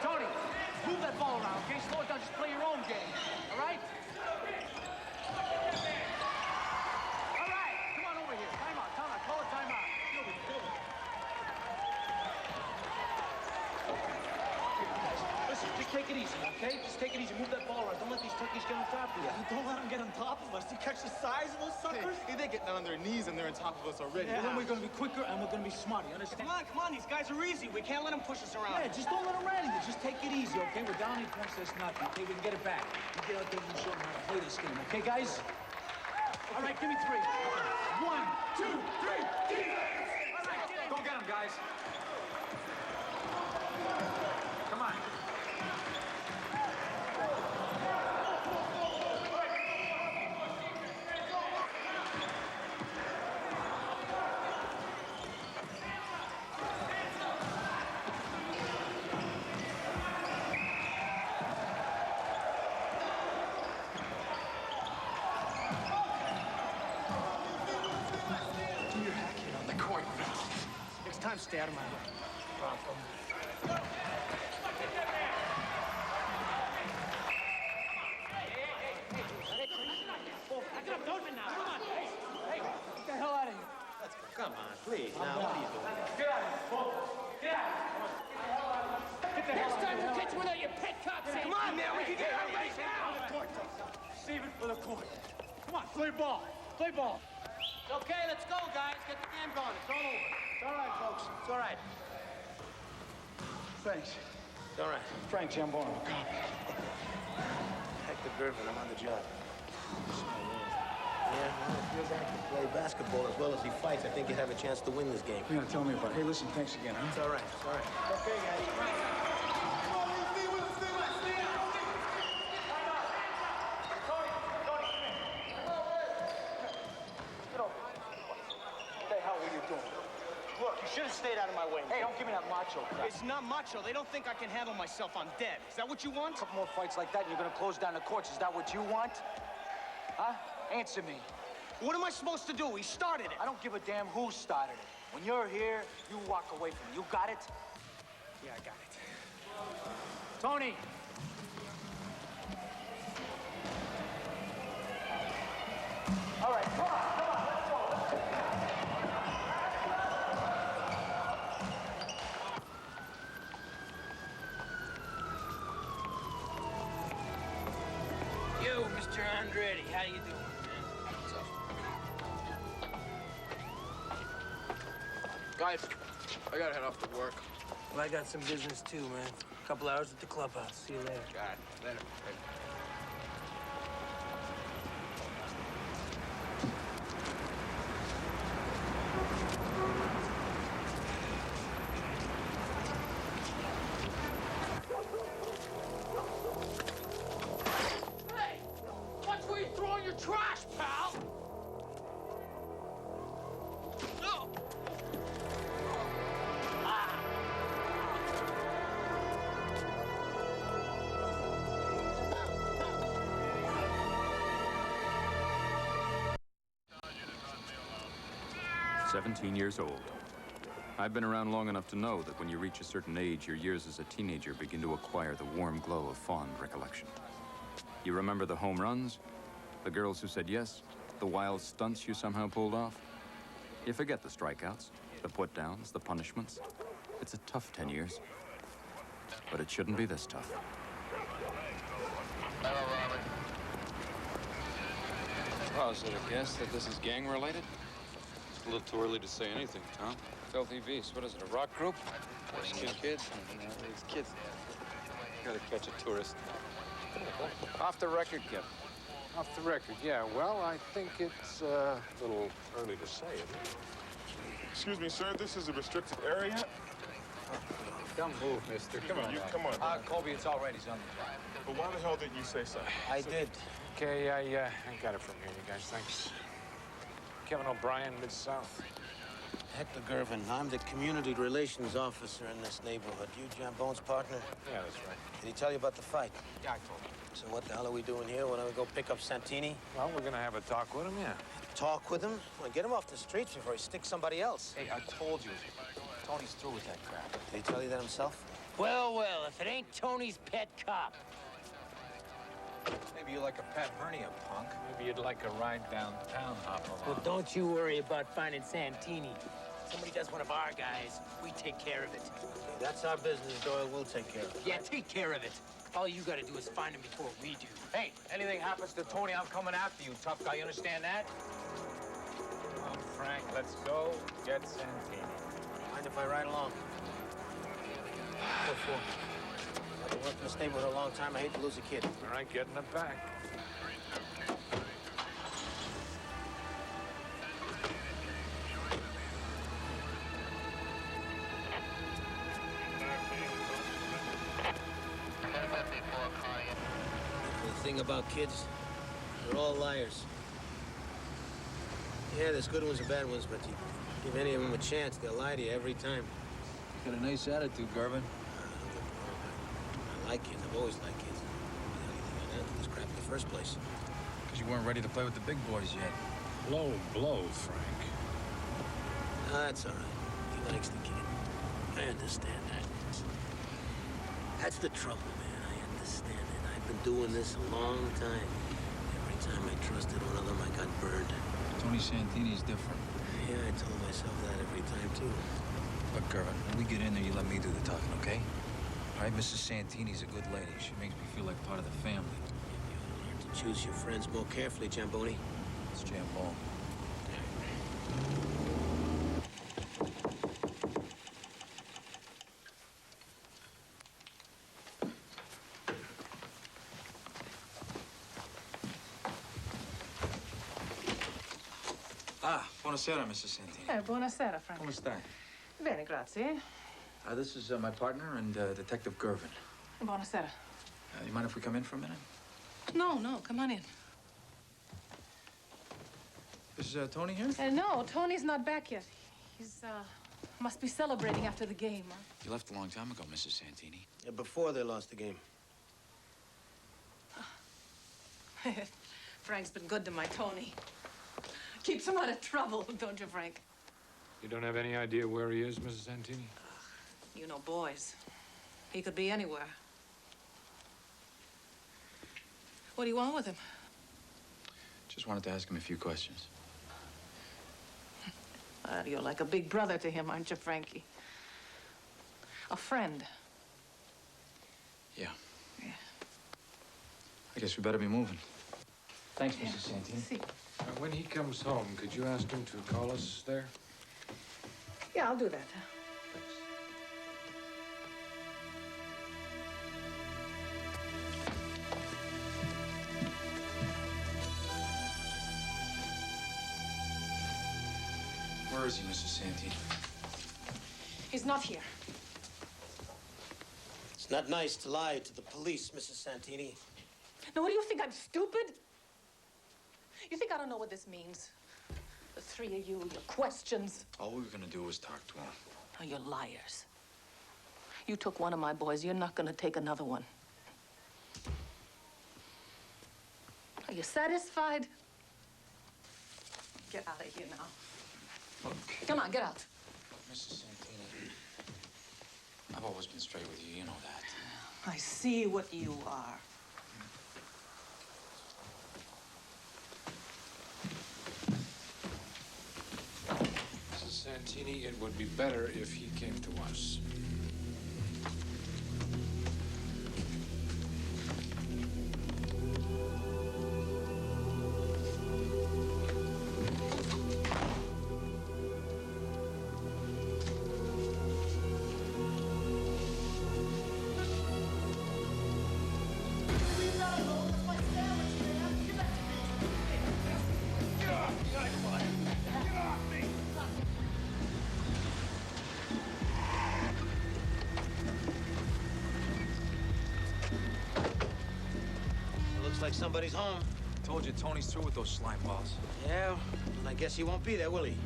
Tony, move that ball around, okay? Slow it down, just play your own game, all right? All right, come on over here. Timeout, call a timeout. Listen, just take it easy, okay? Just take it easy, move that ball around. Don't let these turkeys get on top of you. Don't let them get on top of us. Do you catch the size of those suckers? Hey, they're getting on their knees and they're on top of us already. Yeah. Well, then we're gonna be quicker and we're gonna be smarter, you understand? Come on, these guys are easy. We can't let them push us around. Yeah, just don't let them rally you. Just take it easy, okay? We're down 8 points, that's nothing, okay? We can get it back. You get out there and show them how to play this game, okay, guys? All right, give me 3. 1, 2, 3, defense! All right, go get them, guys. Come on. Next time, stay out of my way. Get the hell out of here. Let's go. Come on, please. Now, what are you doing? Get out of here. Get out of here. Next time you catch one of your pet cops. Come on, man, we can get out right now. Save it for the court. Come on, play ball. Play ball. Okay, let's go, guys. Get the game going. It's all over. It's all right, folks. It's all right. Thanks. It's all right. Frank Giambone. Hector Gervin, I'm on the job. Yeah, well, if your guy can play basketball as well as he fights, I think you have a chance to win this game. Yeah, tell me about it. Hey, listen, thanks again, huh? It's all right. It's all right. Okay, guys. Look, you should have stayed out of my way. Hey, don't give me that macho crap. It's not macho. They don't think I can handle myself. I'm dead. Is that what you want? A couple more fights like that and you're gonna close down the courts. Is that what you want? Huh? Answer me. What am I supposed to do? He started it. I don't give a damn who started it. When you're here, you walk away from it. You got it? Yeah, I got it. Tony! All right, come on, let's go. Yo, Mr. Andretti, how you doing, man? What's up? Guys, I gotta head off to work. Well, I got some business too, man. A couple hours at the clubhouse. See you later. Got it. Later. Hey! Watch where you're throwing your trash, pal! No! 17 years old. I've been around long enough to know that when you reach a certain age, your years as a teenager begin to acquire the warm glow of fond recollection. You remember the home runs, The girls who said yes, the wild stunts you somehow pulled off. You forget the strikeouts, the put-downs, the punishments. It's a tough 10 years. But it shouldn't be this tough. Well, is it a guess that this is gang-related? It's a little too early to say anything, Tom. Filthy Beast, what is it, a rock group? Rescue kids? These kids. Gotta catch a tourist. Off the record, Kevin. Off the record, yeah. Well, I think it's a little early to say it. Excuse me, sir, this is a restricted area. Don't move, mister. Come on. Come on. Colby, it's all right. He's on the job. But why the hell didn't you say so? I did. Okay, I got it from here, you guys. Thanks. Kevin O'Brien, Mid-South. Hector Gervin. I'm the community relations officer in this neighborhood. You Jambone's partner? Yeah, that's right. Did he tell you about the fight? Yeah, I told him. So what the hell are we doing here? Why don't we go pick up Santini? Well, we're gonna have a talk with him, yeah. Talk with him? Well, get him off the streets before he sticks somebody else. Hey, I told you. Tony's through with that crap. Did he tell you that himself? Well, well, if it ain't Tony's pet cop. Maybe you like a Pat hernia, punk. Maybe you'd like a ride downtown, hop along. Well, don't you worry about finding Santini. Somebody does one of our guys, we take care of it. That's our business, Doyle. We'll take care of it. Yeah, take care of it. All you gotta do is find him before we do. Hey, anything happens to Tony, I'm coming after you, tough guy. You understand that? Come on, Frank, let's go get Santini. Mind if I ride along? What for? I've been working in this neighborhood a long time. I hate to lose a kid. All right, getting it back. The thing about kids, they're all liars. Yeah, there's good ones and bad ones, but you give any of them a chance, they'll lie to you every time. Got a nice attitude, Gervin. I like kids. I've always liked kids. How do you think I got into this crap in the first place? Because you weren't ready to play with the big boys yet. Low blow, Frank. That's all right. He likes the kid. I understand that. That's the trouble, man. I understand it. I've been doing this a long time. Every time I trusted one of them, I got burned. Tony Santini's different. Yeah, I told myself that every time, too. Look, Gervin, when we get in there, you let me do the talking, okay? All right, Mrs. Santini's a good lady. She makes me feel like part of the family. You learn to choose your friends more carefully, Jamboni. It's Jambone. Ah, buonasera, Mrs. Santini. Buonasera, Frank. Come stai? Bene, grazie. This is my partner and Detective Gervin. Buonasera. You mind if we come in for a minute? No, come on in. Is Tony here? No, Tony's not back yet. He's, must be celebrating after the game. You left a long time ago, Mrs. Santini. Yeah, before they lost the game. Frank's been good to my Tony. Keeps him out of trouble, don't you, Frank? You don't have any idea where he is, Mrs. Santini? You know boys. He could be anywhere. What do you want with him? Just wanted to ask him a few questions. You're like a big brother to him, aren't you, Frankie? A friend. Yeah. Yeah. I guess we better be moving. Thanks, Mrs. Santini. See. When he comes home, could you ask him to call us there? Yeah, I'll do that. Where is he, Mrs. Santini? He's not here. It's not nice to lie to the police, Mrs. Santini. Now, what do you think? I'm stupid? You think I don't know what this means? The three of you, your questions. All we were gonna do was talk to him. Oh, you're liars. You took one of my boys. You're not gonna take another one. Are you satisfied? Get out of here now. Look, Come on, get out. Mrs. Santini, I've always been straight with you. You know that. I see what you are. Santini, it would be better if he came to us. Looks like somebody's home. Told you Tony's through with those slime balls. Yeah, and I guess he won't be there, will he?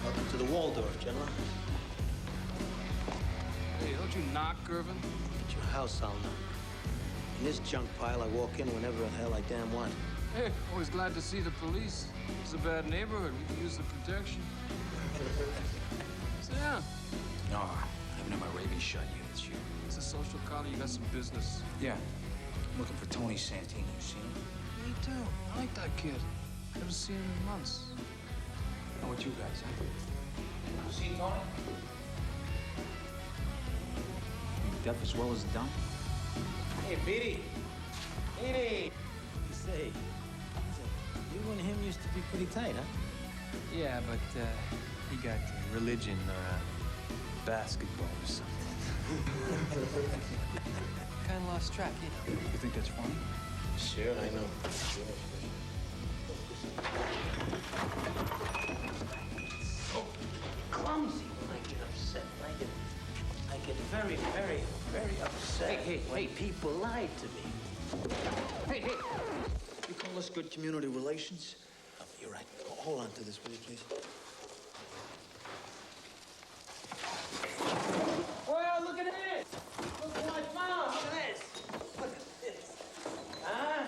Welcome to the Waldorf, gentlemen. Hey, don't you knock, Gervin? At your house, I'll knock. In this junk pile, I walk in whenever the hell I damn want. Hey, always glad to see the police. It's a bad neighborhood. We can use the protection. Sit down. No, I haven't had my rabies shot yet this year. It's a social collar. You got some business. Yeah. I'm looking for Tony Santini. You seen him? Me too. I like that kid. Haven't seen him in months. How about you guys, huh? You seen Tony? You deaf as well as dumb? Hey, Petey. Petey! You say, you and him used to be pretty tight, huh? Yeah, but he got religion or basketball or something. Kind of lost track, you know. You think that's funny? Sure, I know. Sure. So clumsy when I get upset. I get very, very, very upset when people lie to me. Hey! You call this good community relations? Oh, you're right. Hold on to this, will you, please? Well, look at this! Look what I found! Look at this! Look at this! Huh?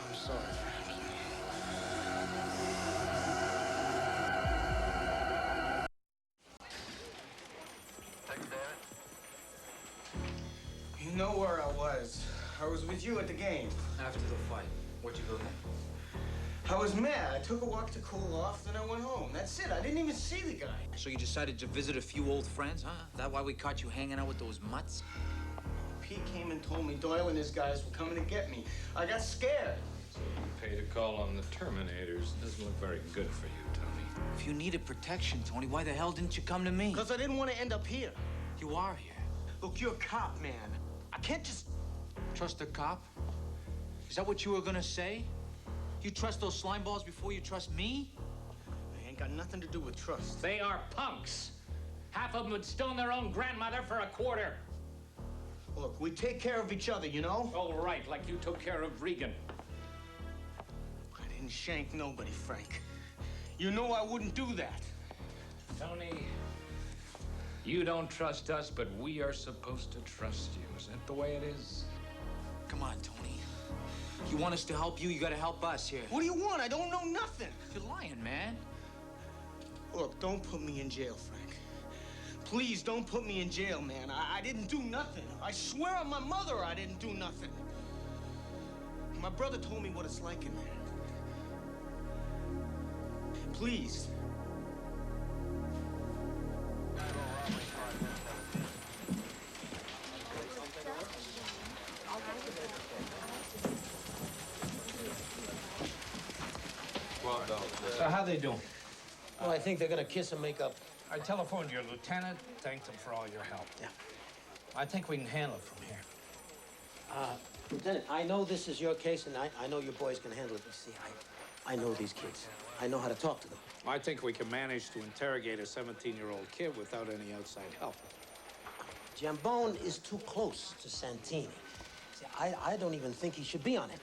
I'm sorry, Frank. You know where I was. I was with you at the game. After the fight, where'd you go then? I was mad. I took a walk to cool off, then I went home. That's it. I didn't even see the guy. So you decided to visit a few old friends, huh? That why we caught you hanging out with those mutts? Pete came and told me Doyle and his guys were coming to get me. I got scared. So you paid a call on the Terminators. Doesn't look very good for you, Tony. If you needed protection, Tony, why the hell didn't you come to me? Because I didn't want to end up here. You are here. Look, you're a cop, man. I can't just... Trust a cop? Is that what you were gonna say? You trust those slime balls before you trust me? It ain't got nothing to do with trust. They are punks. Half of them would stone their own grandmother for a quarter. Look, we take care of each other, you know? All right, like you took care of Regan. I didn't shank nobody, Frank. You know I wouldn't do that. Tony, you don't trust us, but we are supposed to trust you. Is that the way it is? Come on, Tony. You want us to help you, you gotta help us here. What do you want? I don't know nothing. You're lying, man. Look, don't put me in jail, Frank. Please don't put me in jail, man. I didn't do nothing. I swear on my mother I didn't do nothing. My brother told me what it's like in there. Please. So how they doing? Well, I think they're gonna kiss and make up. I telephoned your lieutenant, thanked him for all your help. Yeah. I think we can handle it from here. Lieutenant, I know this is your case, and I know your boys can handle it. You see, I know these kids. I know how to talk to them. I think we can manage to interrogate a 17-year-old kid without any outside help. Jambone is too close to Santini. See, I don't even think he should be on it.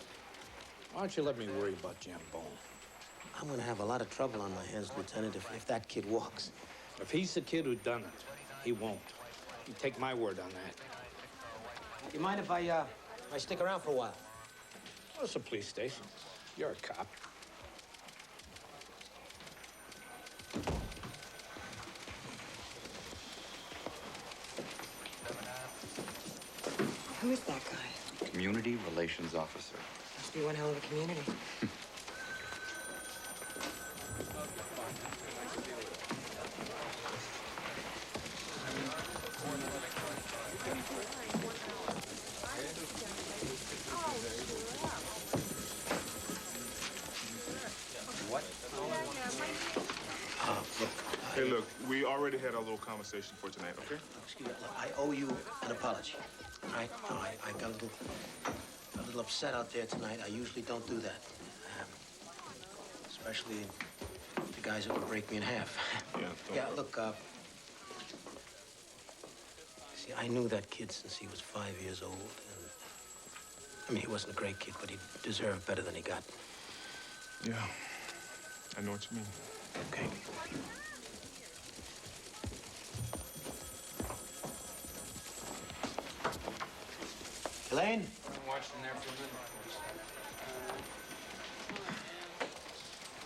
Why don't you let me worry about Jambone? I'm gonna have a lot of trouble on my hands, Lieutenant, if that kid walks. If he's the kid who done it, he won't. You take my word on that. You mind if I stick around for a while? Well, it's a police station. You're a cop. Who is that guy? Community Relations Officer. Must be one hell of a community. What? Look. Hey, look, we already had our little conversation for tonight, okay? Excuse me, look, I owe you an apology. All right? No, I got a little upset out there tonight. I usually don't do that. Especially the guys that would break me in half. Yeah, look, see, I knew that kid since he was 5 years old, and I mean, he wasn't a great kid, but he deserved better than he got. Yeah, I know what you mean. Okay. Elaine? I'm watching there for a minute.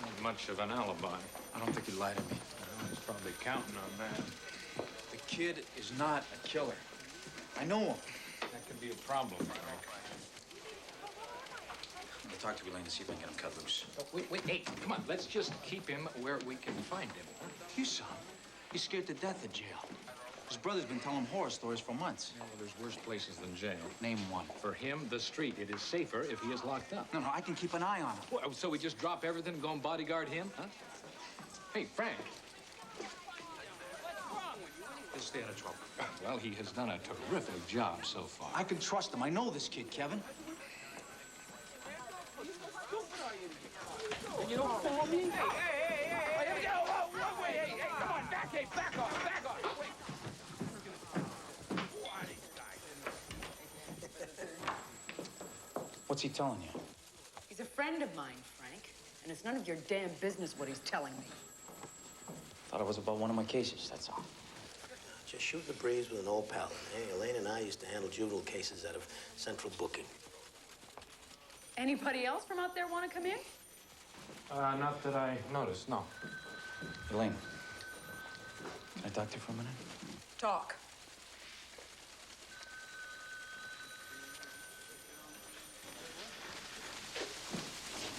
Not much of an alibi. I don't think he lied to me. He's probably counting on that. The kid is not a killer. I know him. That could be a problem, Frank. I'm gonna talk to Elaine to see if I can get him cut loose. Oh, wait, hey, come on. Let's just keep him where we can find him. Huh? You saw him. He's scared to death of jail. His brother's been telling him horror stories for months. Yeah, well, there's worse places than jail. Name one. For him, the street. It is safer if he is locked up. No, I can keep an eye on him. Well, so we just drop everything and go and bodyguard him, huh? Hey, Frank. He'll stay out of trouble. Well, he has done a terrific job so far. I can trust him. I know this kid, Kevin. And you don't follow me? Hey, come on, back off. Wait. What's he telling you? He's a friend of mine, Frank. And it's none of your damn business what he's telling me. Thought it was about one of my cases, that's all. Just shooting the breeze with an old pal. Hey, Elaine and I used to handle juvenile cases out of central booking. Anybody else from out there want to come in? Not that I noticed, no. Elaine, can I talk to you for a minute? Talk.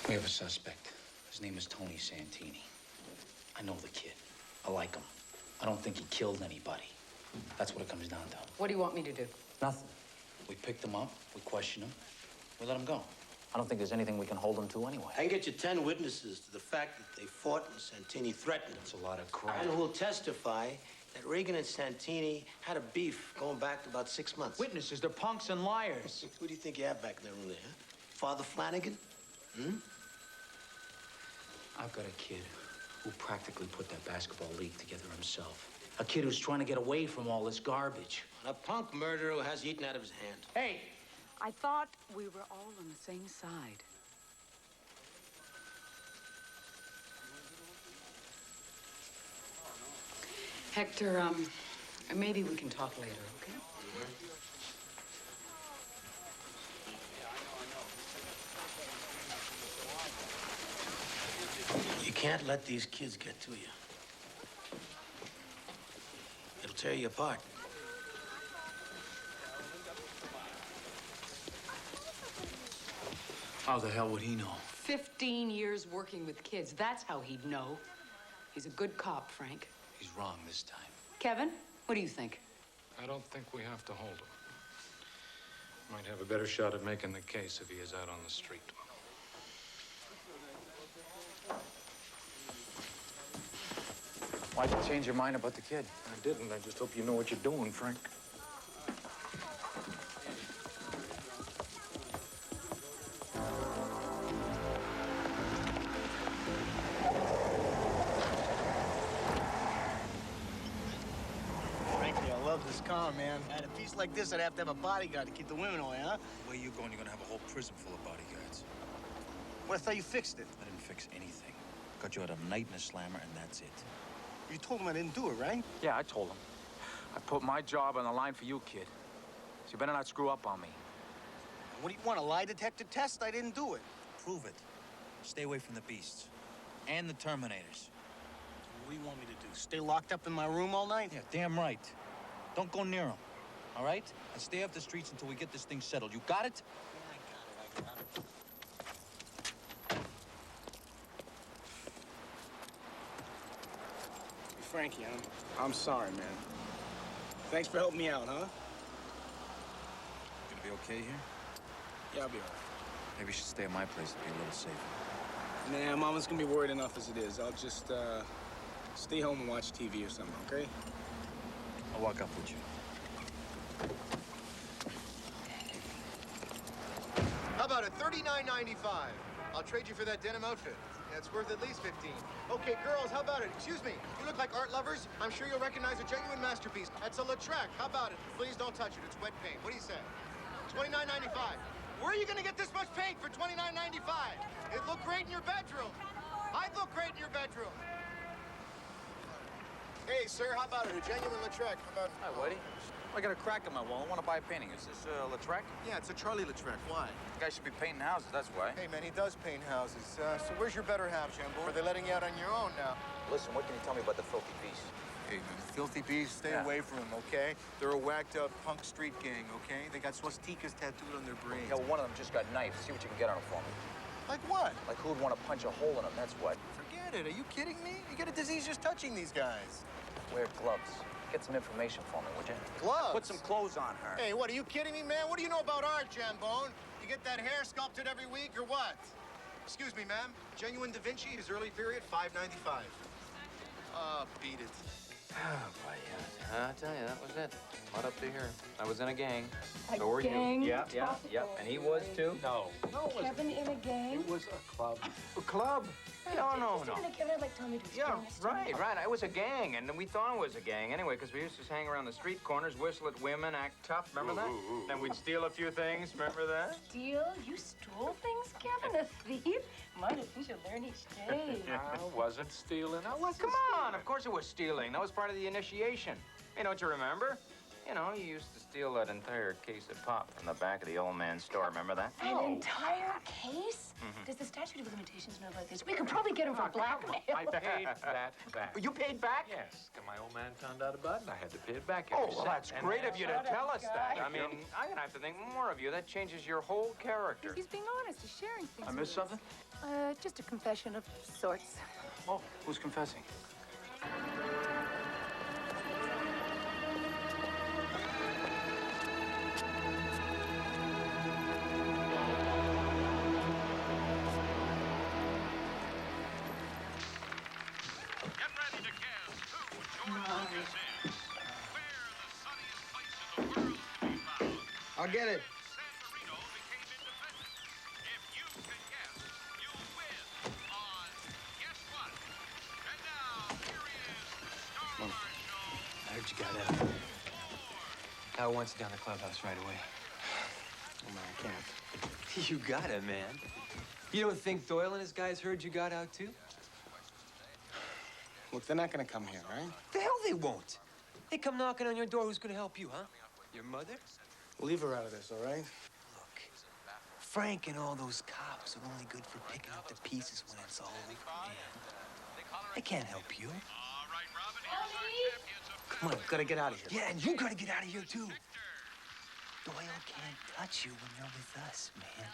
We have a suspect. His name is Tony Santini. I know the kid. I like him. I don't think he killed anybody. That's what it comes down to. What do you want me to do? Nothing. We picked him up, we questioned him, we let him go. I don't think there's anything we can hold him to anyway. I can get you 10 witnesses to the fact that they fought and Santini threatened them. That's a lot of crap. And who will testify that Regan and Santini had a beef going back to about 6 months. Witnesses, they're punks and liars. Who do you think you have back in the room there, huh? Father Flanagan? I've got a kid who practically put that basketball league together himself. A kid who's trying to get away from all this garbage. A punk murderer who has eaten out of his hand. Hey! I thought we were all on the same side. Hector, maybe we can talk later, okay? You can't let these kids get to you. It'll tear you apart. How the hell would he know? 15 years working with kids. That's how he'd know. He's a good cop, Frank. He's wrong this time. Kevin, what do you think? I don't think we have to hold him. Might have a better shot at making the case if he is out on the street. Why'd you change your mind about the kid? I didn't. I just hope you know what you're doing, Frank. Frankly, I love this car, man. At a piece like this, I'd have to have a bodyguard to keep the women away, huh? Where you going, you're gonna have a whole prison full of bodyguards. Well, I thought you fixed it. I didn't fix anything. Got you out a night in a slammer, and that's it. You told him I didn't do it, right? Yeah, I told him. I put my job on the line for you, kid. So you better not screw up on me. What do you want, a lie detector test? I didn't do it. Prove it. Stay away from the beasts. And the Terminators. What do you want me to do? Stay locked up in my room all night? Yeah, damn right. Don't go near them. all right? And stay off the streets until we get this thing settled. You got it? I got it. Frankie, I'm sorry, man. Thanks for helping me out, huh? Gonna be okay here? Yeah, I'll be all right. Maybe you should stay at my place to be a little safer. Nah, Mama's gonna be worried enough as it is. I'll just, stay home and watch TV or something, okay? I'll walk up with you. How about it? $39.95. I'll trade you for that denim outfit. That's worth at least 15. Okay, girls, how about it? Excuse me, you look like art lovers. I'm sure you'll recognize a genuine masterpiece. That's a Lautrec. How about it? Please don't touch it. It's wet paint. What do you say? $29.95. Where are you gonna get this much paint for $29.95? It'd look great in your bedroom. I'd look great in your bedroom. Hey, sir, how about it? A genuine Lautrec. How about... Hi, Whitey. I got a crack in my wall. I want to buy a painting. Is this Lautrec? Yeah, it's a Charlie Lautrec. Why? The guy should be painting houses, that's why. Hey, man, he does paint houses. So where's your better half, Jimbo? Are they letting you out on your own now? Listen, what can you tell me about the filthy beast? Hey, man, filthy beasts, stay away from them, okay? They're a whacked-up punk street gang, okay? They got swastikas tattooed on their brains. Yeah, well, one of them just got knifed. See what you can get on him for me. Like what? Like who'd want to punch a hole in him, that's what. Forget it. Are you kidding me? You get a disease just touching these guys. Wear gloves. Get some information for me, would you? Gloves? Put some clothes on her. Hey, what, are you kidding me, man? What do you know about art, Jambone? You get that hair sculpted every week, or what? Excuse me, ma'am. Genuine Da Vinci, his early period, $5.95. Beat it. Oh, boy, yeah. I tell you, that was it. Right up to here. I was in a gang. A So were gang? you. Yeah. And he was too? No. Kevin in a gang? It was a club. A club? No. Kevin like Tommy to Yeah, right. It was a gang, and we thought it was a gang anyway, because we used to hang around the street corners, whistle at women, act tough. Remember that? Then we'd steal a few things. Remember that? Steal? You stole things, Kevin? A thief? Minor things you learn each day. I wasn't stealing. Come on. Of course it was stealing. That was part of the initiation. Hey, don't you remember? You know, you used to steal that entire case of pop from the back of the old man's store. Remember that? An entire case? Does the statute of limitations know about this? We could probably get him for blackmail. I paid that back. You paid back? Yes. My old man found out about it, and I had to pay it back. Oh, every well, cent. that's And great of you to tell us that. I mean, I'm gonna have to think more of you. That changes your whole character. He's being honest. He's sharing things. I missed something? Just a confession of sorts. Oh, who's confessing? I'll get it. I heard you got out. Al wants you down the clubhouse right away. Oh, man, I can't. You got it, man. You don't think Doyle and his guys heard you got out, too? Look, they're not gonna come here, right? The hell they won't. They come knocking on your door, who's gonna help you, huh? Your mother? Leave her out of this, all right? Look, Frank and all those cops are only good for picking up the pieces when it's all over. They can't help you. Come on, gotta get out of here. Yeah, and you gotta get out of here, too. Doyle can't touch you when you're with us, man.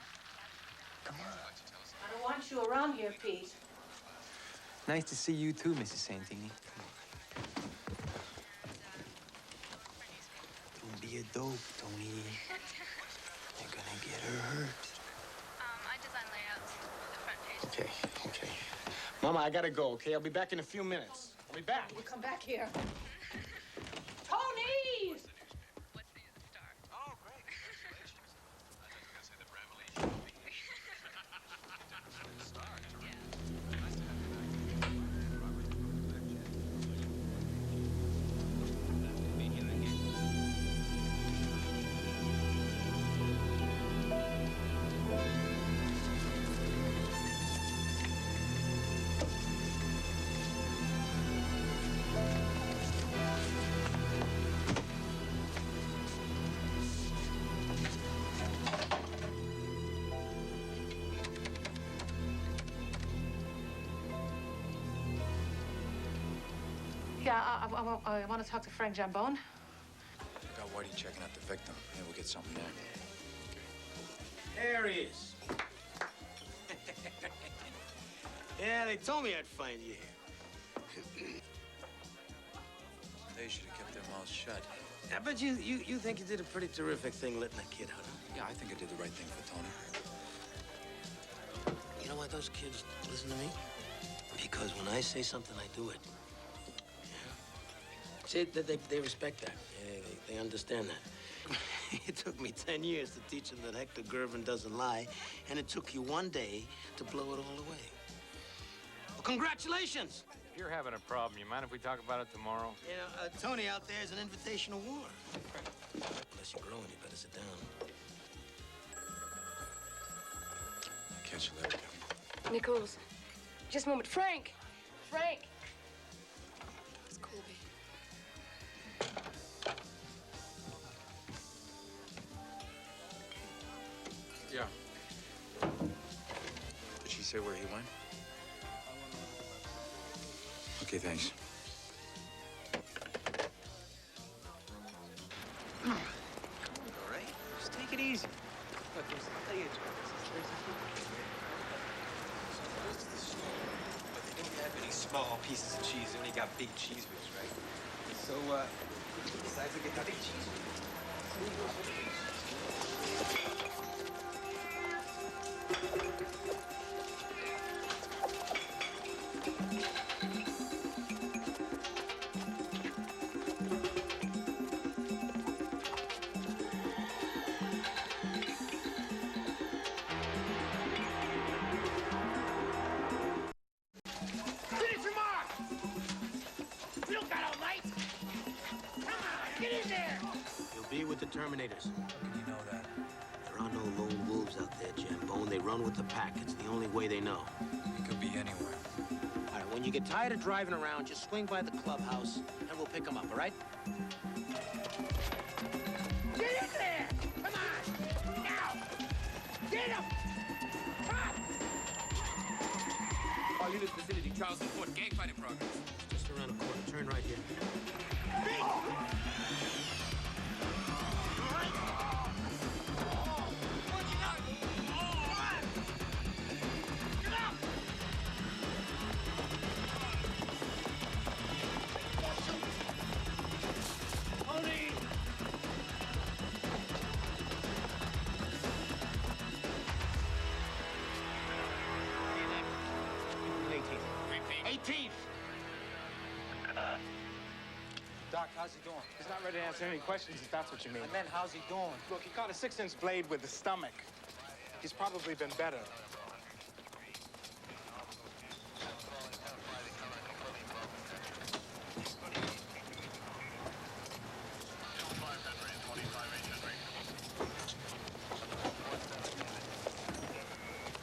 Come on. I don't want you around here, Pete. Nice to see you, too, Mrs. Santini. Don't be a dope, Tony. You're gonna get her hurt. I design layouts for the front page. Okay. Mama, I gotta go, okay? I'll be back in a few minutes. I'll be back. You come back here. Tony! Yeah, I want to talk to Frank Jambone. Got Whitey checking out the victim. Maybe we'll get something there. There he is. Yeah, they told me I'd find you here. They should have kept their mouths shut. I bet you think you did a pretty terrific thing letting that kid out, huh? Yeah, I think I did the right thing for Tony. You know why those kids listen to me? Because when I say something, I do it. Yeah. See, they respect that. They understand that. It took me 10 years to teach them that Hector Gervin doesn't lie, and it took you one day to blow it all away. Well, congratulations! If you're having a problem, you mind if we talk about it tomorrow? You know, Tony out there is an invitation to war. Unless you're growing, you better sit down. I'll catch you later. Nichols, just a moment. Frank! Frank! It's Colby. Yeah. Did she say where he went? Okay, thanks. All right? Just take it easy. Look, there's a there's But they don't have any small pieces of cheese. They only got big cheese whiz, right? So, besides, they get the big cheese whiz. Finish your mark! We don't got all night! Come on, get in there! You'll be with the Terminators. How can you know that? There are no lone wolves out there, Jambone. They run with the pack. It's the only way they know. He could be anywhere. All right, when you get tired of driving around, just swing by the clubhouse, and we'll pick them up, all right? Get in there! Come on! Now! Get him! Come! All units vicinity, Charles report gang fight in progress. Just around the corner. Turn right here. Doc, how's he doing? He's not ready to answer any questions, if that's what you mean. I meant, how's he doing? Look, he caught a 6-inch blade with the stomach. He's probably been better.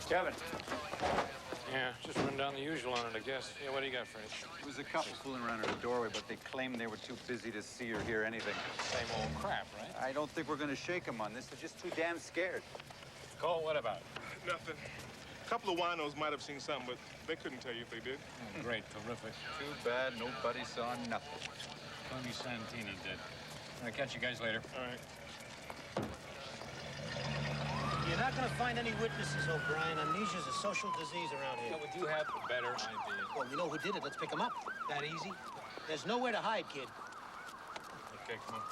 Kevin. Yeah, just run down the usual on it, I guess. Yeah, what do you got, Freddie? There was a couple fooling around in the doorway, but they claimed they were too busy to see or hear anything. Same old crap, right? I don't think we're going to shake them on this. They're just too damn scared. Cole, what about it? Nothing. A couple of winos might have seen something, but they couldn't tell you if they did. Great, terrific. Too bad nobody saw nothing. Tony Santini did. I'll catch you guys later. All right. You're not going to find any witnesses, O'Brien. Amnesia's a social disease around here. No, we do have a better idea. Well, you know who did it. Let's pick him up. That easy? There's nowhere to hide, kid. Okay, come on.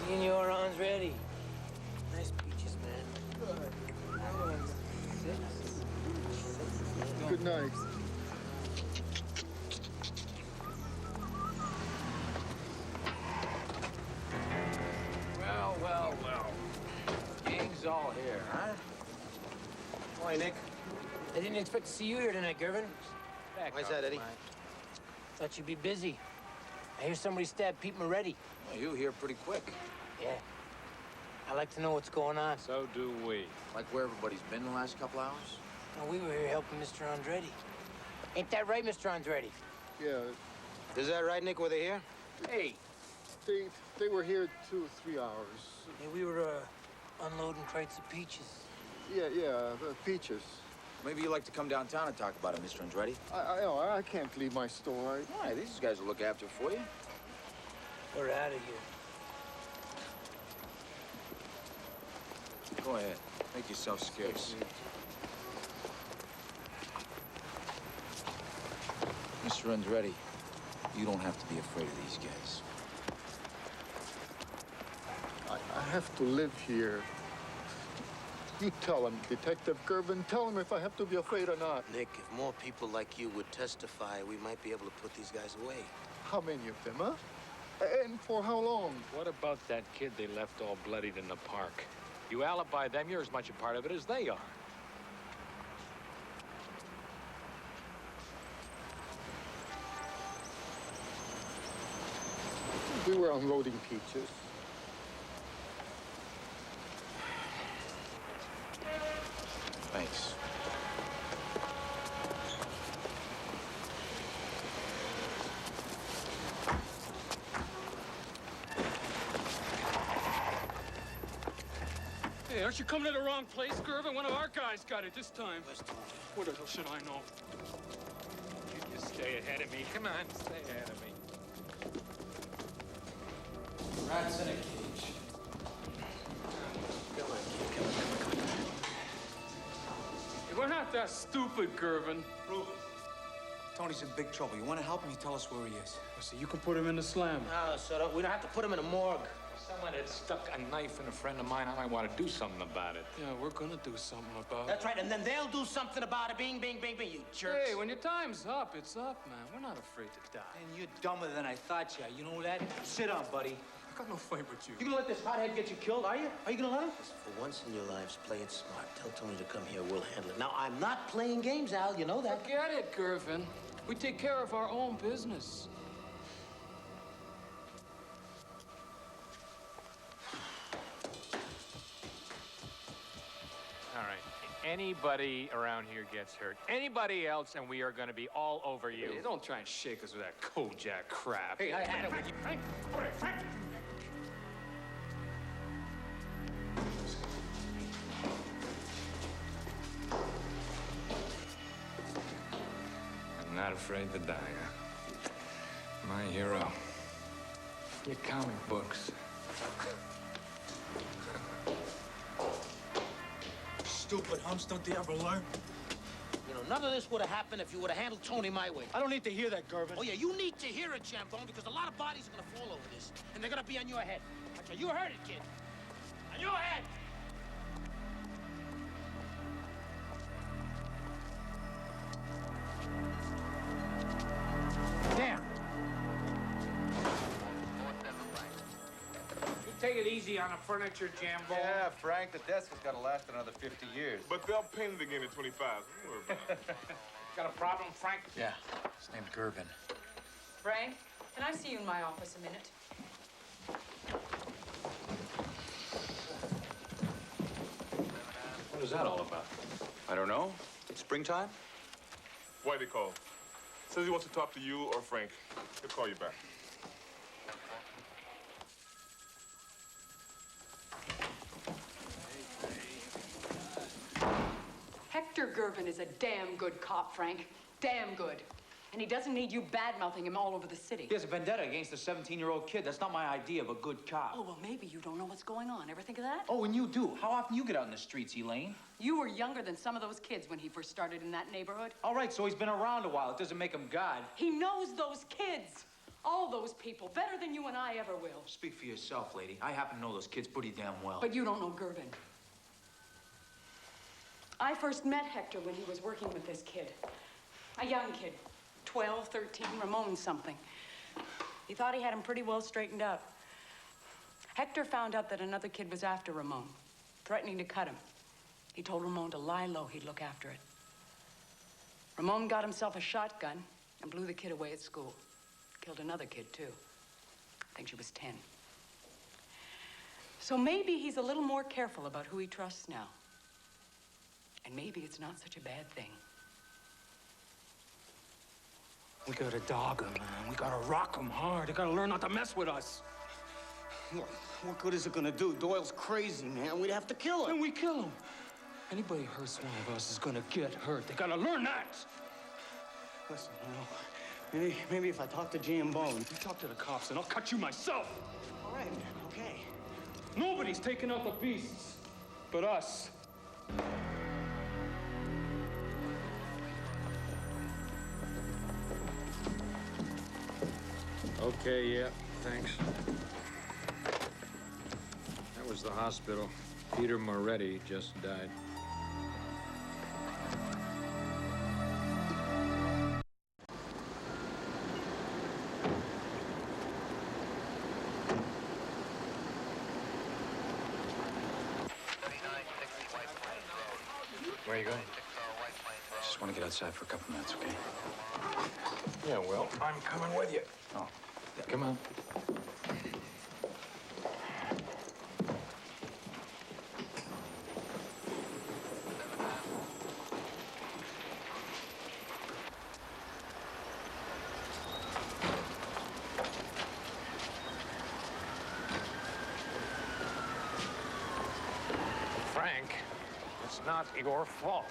Senor On's ready. Nice peaches, man. Good night. Well, well, well. Gang's all here, huh? Why, Nick? I didn't expect to see you here tonight, Gervin. Why's that, Eddie? Thought you'd be busy. I hear somebody stabbed Pete Moretti. Well, you here pretty quick. Yeah. I'd like to know what's going on. So do we. Like where everybody's been the last couple hours? Well, we were here helping Mr. Andretti. Ain't that right, Mr. Andretti? Yeah, Is that right, Nick, were they here? Hey. they were here 2 or 3 hours. Hey, we were unloading crates of peaches. Yeah, peaches. Maybe you'd like to come downtown and talk about it, Mr. Andretti. I can't leave my store. Why? These guys will look after it for you. We're out of here. Go ahead. Make yourself scarce. Mr. Andretti, you don't have to be afraid of these guys. I have to live here. You tell him, Detective Gervin. Tell him if I have to be afraid or not. Nick, if more people like you would testify, we might be able to put these guys away. How many of them, huh? And for how long? What about that kid they left all bloodied in the park? You alibi them, you're as much a part of it as they are. We were unloading peaches. Thanks. Hey, aren't you coming to the wrong place, Gervin? One of our guys got it this time. What the hell should I know? You just stay ahead of me. Come on, stay ahead of me. Rats in a cage. Come on, kid, come on. Hey, we're not that stupid, Gervin. Prove it. Tony's in big trouble. You want to help him? You tell us where he is. So you can put him in the slam. No, so we don't have to put him in a morgue. If someone had stuck a knife in a friend of mine, I might want to do something about it. Yeah, we're gonna do something about it. That's right, and then they'll do something about it. Bing, bing, bing, bing, you jerks. Hey, when your time's up, it's up, man. We're not afraid to die. And you're dumber than I thought you. You know that? Sit down, buddy. I got no fight with you. You gonna let this hothead get you killed, are you? Are you gonna let him? For once in your lives, play it smart. Tell Tony to come here. We'll handle it. Now, I'm not playing games, Al. You know that. Forget it, Gervin. We take care of our own business. All right. Anybody around here gets hurt, anybody else, and we are going to be all over you. Hey, don't try and shake us with that Kojak crap. Hey, I had it with you. Frank! Frank! I'm not afraid to die, huh? My hero. Your comic books. Stupid humps, don't they ever learn? You know, none of this would have happened if you would have handled Tony my way. I don't need to hear that, Gervin. Oh, yeah, you need to hear it, Jambone, because a lot of bodies are gonna fall over this, and they're gonna be on your head. Okay, you heard it, kid. On your head! Damn. You take it easy on the furniture, Jambone. Yeah, Frank, the desk has got to last another 50 years. But they'll paint it again in 25. Don't worry about it. Got a problem, Frank? Yeah, his name's Gervin. Frank, can I see you in my office a minute? What is that all about? I don't know. It's springtime? Why they call? Says he wants to talk to you or Frank. He'll call you back. Hector Gervin is a damn good cop, Frank. Damn good. And he doesn't need you bad-mouthing him all over the city. He has a vendetta against a 17-year-old kid. That's not my idea of a good cop. Oh, well, maybe you don't know what's going on. Ever think of that? Oh, and you do. How often you get out in the streets, Elaine? You were younger than some of those kids when he first started in that neighborhood. All right, so he's been around a while. It doesn't make him God. He knows those kids. All those people, better than you and I ever will. Speak for yourself, lady. I happen to know those kids pretty damn well. But you don't know Gervin. I first met Hector when he was working with this kid. A young kid, 12, 13, Ramon something. He thought he had him pretty well straightened up. Hector found out that another kid was after Ramon, threatening to cut him. He told Ramon to lie low, he'd look after it. Ramon got himself a shotgun and blew the kid away at school. Killed another kid, too. I think she was 10. So maybe he's a little more careful about who he trusts now. And maybe it's not such a bad thing. We gotta dog him, man. We gotta rock him hard. They gotta learn not to mess with us. What good is it gonna do? Doyle's crazy, man. We'd have to kill him. Then we kill him. Anybody who hurts one of us is gonna get hurt. They gotta learn that. Listen, maybe if I talk to Jay and Bone. You talk to the cops and I'll cut you myself. All right, okay. Nobody's taking out the beasts but us. Okay, yeah, thanks. That was the hospital. Peter Moretti just died. Where are you going? I just want to get outside for a couple minutes, okay? Yeah, well, I'm coming with you. Oh. Yeah. Come on. Frank, it's not your fault.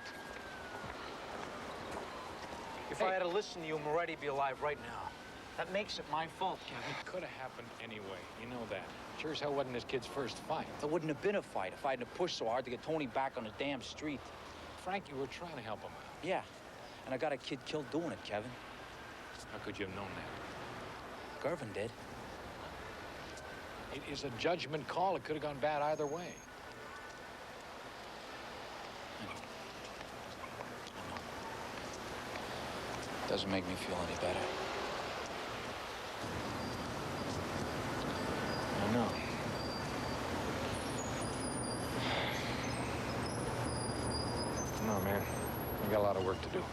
If I had to listen to you, Moretti'd be alive right now. That makes it my fault, Kevin. It could have happened anyway. You know that. Sure as hell wasn't this kid's first fight. There wouldn't have been a fight if I hadn't pushed so hard to get Tony back on the damn street. Frank, you were trying to help him out. Yeah, and I got a kid killed doing it, Kevin. How could you have known that? Gervin did. It is a judgment call. It could have gone bad either way. Doesn't make me feel any better. I know. No, man. We got a lot of work to do.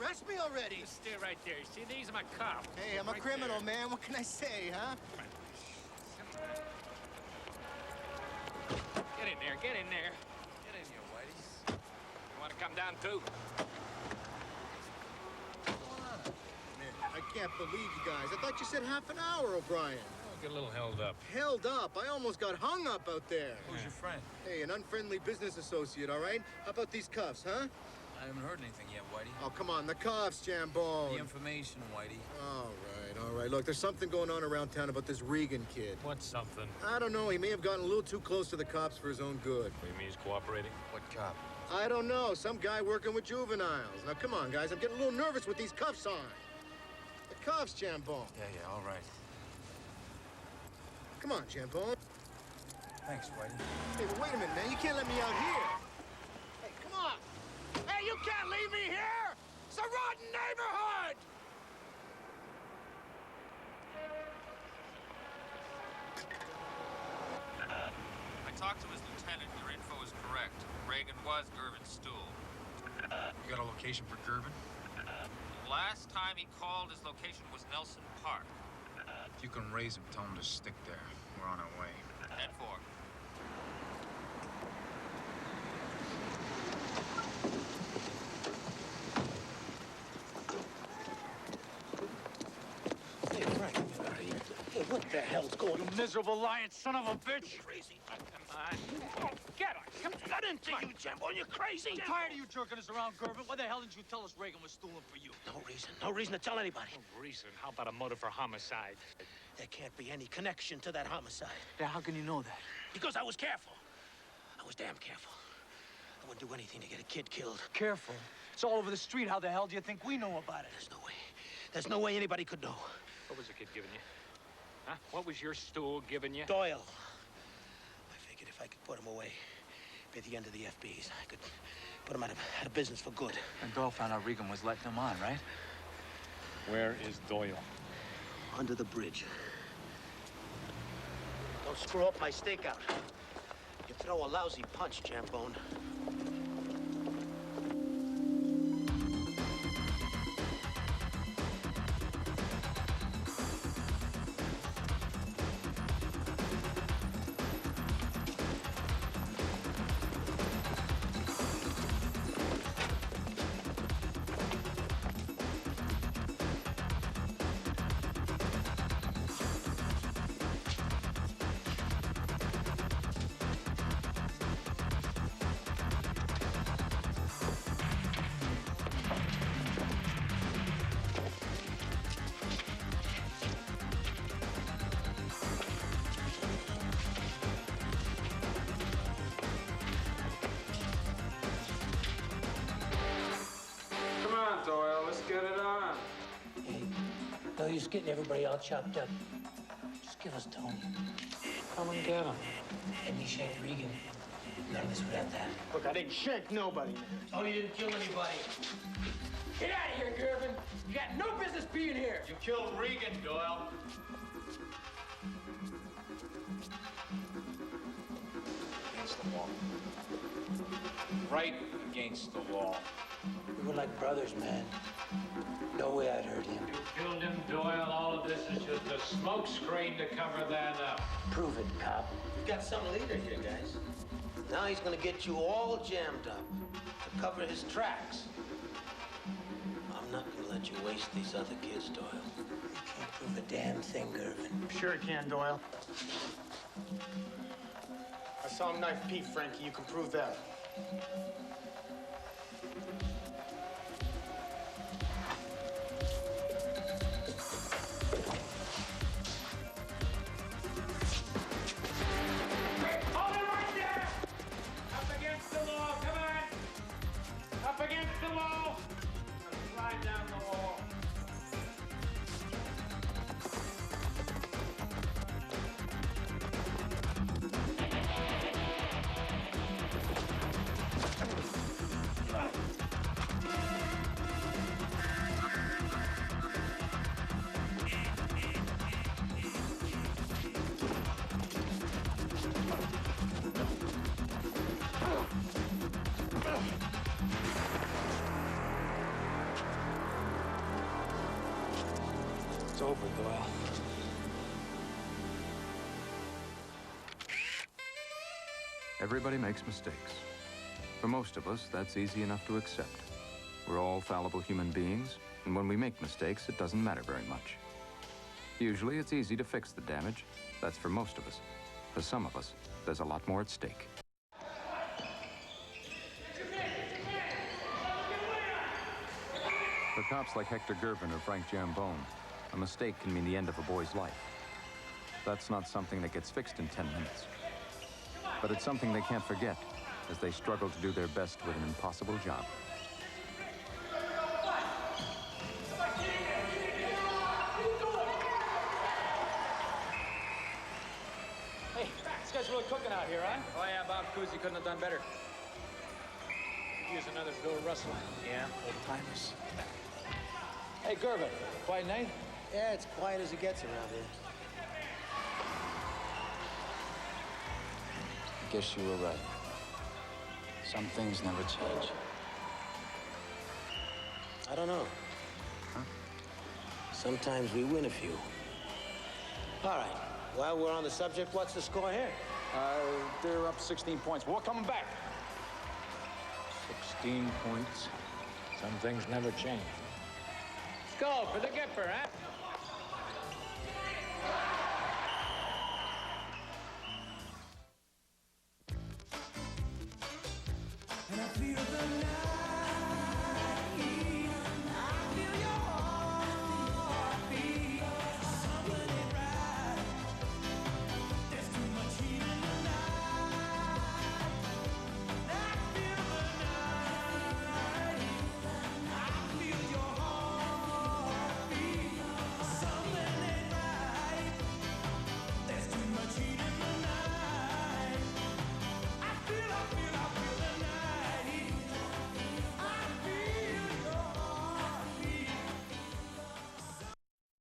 Arrest me already! Just stay right there. You see, these are my cops. Hey, I'm a criminal, man. What can I say, huh? Get in there, get in there. Get in here, Whitey. You want to come down, too? Man, I can't believe you guys. I thought you said half an hour, O'Brien. Oh, get a little held up. Held up? I almost got hung up out there. Who's your friend? Hey, an unfriendly business associate, all right? How about these cuffs, huh? I haven't heard anything yet, Whitey. Oh, come on, the cuffs, Jambone. The information, Whitey. All right. Look, there's something going on around town about this Regan kid. What's something? I don't know. He may have gotten a little too close to the cops for his own good. What do you mean he's cooperating? What cop? I don't know. Some guy working with juveniles. Now, come on, guys. I'm getting a little nervous with these cuffs on. The cuffs, Jambone. Yeah, all right. Come on, Jambone. Thanks, Whitey. Hey, but wait a minute, man. You can't let me out here. Hey, come on. Hey, you can't leave me here! It's a rotten neighborhood! I talked to his lieutenant. Your info is correct. Reagan was Gervin's stool. You got a location for Gervin? Last time he called, his location was Nelson Park. If you can raise him, tell him to stick there. We're on our way. 10-4. Hey, Frank, get out of here. Hey, what the hell's going on? You miserable lying son of a bitch! Crazy. Come on. Get her! Come Got into you, Jimbo. You're crazy. I'm tired of you jerking us around, Gervin. Why the hell didn't you tell us Reagan was stooling for you? No reason. No reason to tell anybody. No reason? How about a motive for homicide? There can't be any connection to that homicide. Yeah, how can you know that? Because I was careful. I was damn careful. I wouldn't do anything to get a kid killed. Careful. It's all over the street. How the hell do you think we know about it? There's no way. There's no way anybody could know. What was the kid giving you? Huh? What was your stool giving you? Doyle. I figured if I could put him away by the end of the FBs, I could put him out of business for good. And Doyle found out Regan was letting him on, right? Where is Doyle? Under the bridge. Don't screw up my stakeout. You throw a lousy punch, Jambone. Doyle, let's get it on. Hey, no use getting everybody all chopped up. Just give us Tony. Come and get him. And he shanked Regan. None of this without that. Look, I didn't shank nobody, man. Tony didn't kill anybody. Get out of here, Gervin. You got no business being here. You killed Regan, Doyle. Against the wall. Right against the wall. We were like brothers, man. No way I'd hurt him. You killed him, Doyle. All of this is just a smoke screen to cover that up. Prove it, cop. We've got some leader here, guys. Now he's gonna get you all jammed up to cover his tracks. I'm not gonna let you waste these other kids, Doyle. You can't prove a damn thing, Gervin. Sure he can, Doyle. I saw him knife Pete, Frankie. You can prove that. It's over, Doyle. Everybody makes mistakes. For most of us, that's easy enough to accept. We're all fallible human beings, and when we make mistakes, it doesn't matter very much. Usually, it's easy to fix the damage. That's for most of us. For some of us, there's a lot more at stake. For cops like Hector Gervin or Frank Jambone, a mistake can mean the end of a boy's life. That's not something that gets fixed in 10 minutes. But it's something they can't forget as they struggle to do their best with an impossible job. Hey, this guy's really cooking out here, huh? Oh, yeah, Bob Cousy couldn't have done better. Here's another Bill Russell. Yeah, old timers. Hey, Gervin, quiet night? Yeah, it's quiet as it gets around here. I guess you were right. Some things never change. I don't know. sometimes we win a few. All right. While we're on the subject, what's the score here? They're up 16 points. We're coming back. 16 points. Some things never change. Let's go for the Gipper, huh? And I feel the night.